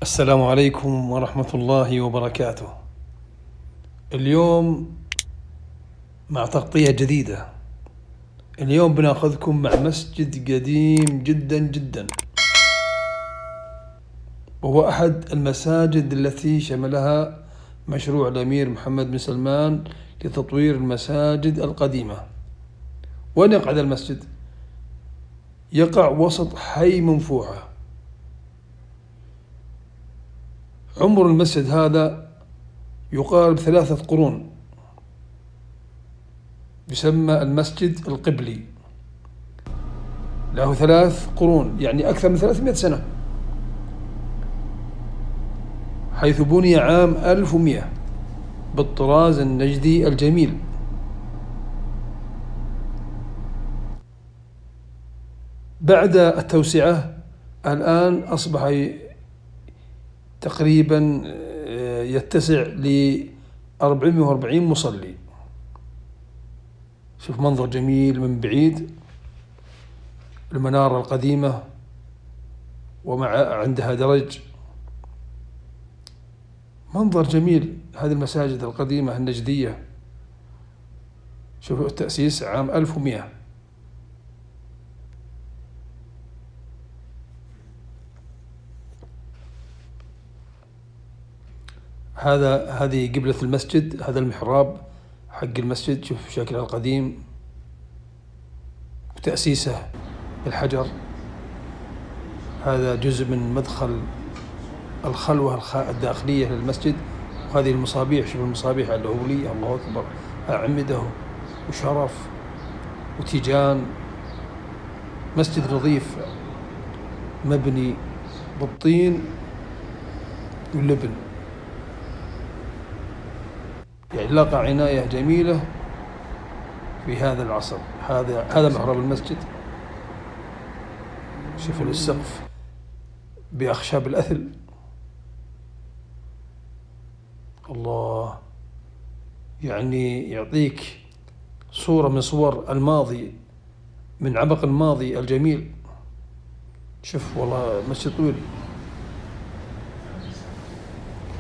السلام عليكم ورحمة الله وبركاته. اليوم مع تغطية جديدة. اليوم بناخذكم مع مسجد قديم جدا جدا، وهو أحد المساجد التي شملها مشروع الأمير محمد بن سلمان لتطوير المساجد القديمة. وين يقع هذا المسجد؟ يقع وسط حي منفوعة. عمر المسجد هذا يقارب 3 قرون، يسمى المسجد القبلي، له 3 قرون، يعني أكثر من 300 سنة، حيث بني عام 1100 بالطراز النجدي الجميل. بعد التوسعة الآن أصبح تقريبا يتسع ل 440 مصلي. شوف منظر جميل من بعيد، المنارة القديمة ومع عندها درج، منظر جميل. هذه المساجد القديمة النجدية، شوفوا التأسيس عام 1100. هذه قبلة المسجد، هذا المحراب حق المسجد، شوف شكله القديم وتأسيسه بالحجر. هذا جزء من مدخل الخلوة الداخلية للمسجد. وهذه المصابيح، شوف المصابيح الهولية، الله أكبر، أعمدة وشرف وتيجان. مسجد نظيف مبني بالطين واللبن، يعني لقى عناية جميلة في هذا العصر. هذا محراب المسجد، شوف السقف بأخشاب الأثل، الله، يعني يعطيك صورة من صور الماضي، من عبق الماضي الجميل. شوف والله مسجد طويل،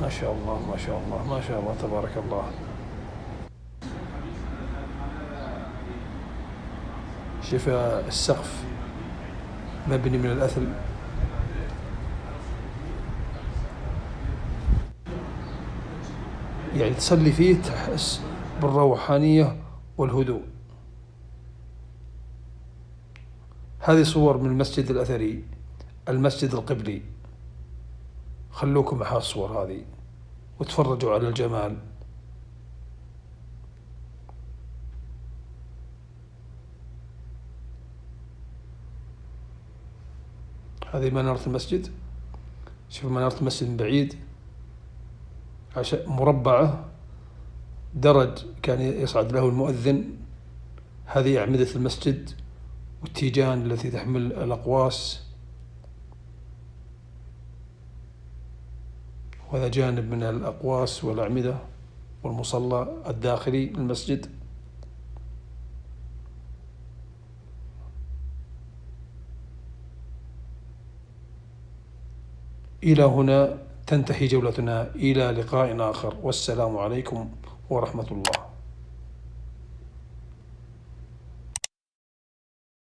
ما شاء الله ما شاء الله ما شاء الله تبارك الله. شوف السقف مبني من الأثل، يعني تصلي فيه تحس بالروحانية والهدوء. هذه صور من المسجد الأثري، المسجد القبلي. خلوكم مع الصور هذه وتفرجوا على الجمال. هذه منارة المسجد، شوفوا منارة المسجد من بعيد، مربعة، درج كان يصعد له المؤذن. هذه أعمدة المسجد والتيجان التي تحمل الأقواس، وهذا جانب من الأقواس والأعمدة والمصلى الداخلي للمسجد. إلى هنا تنتهي جولتنا، إلى لقاء آخر، والسلام عليكم ورحمة الله.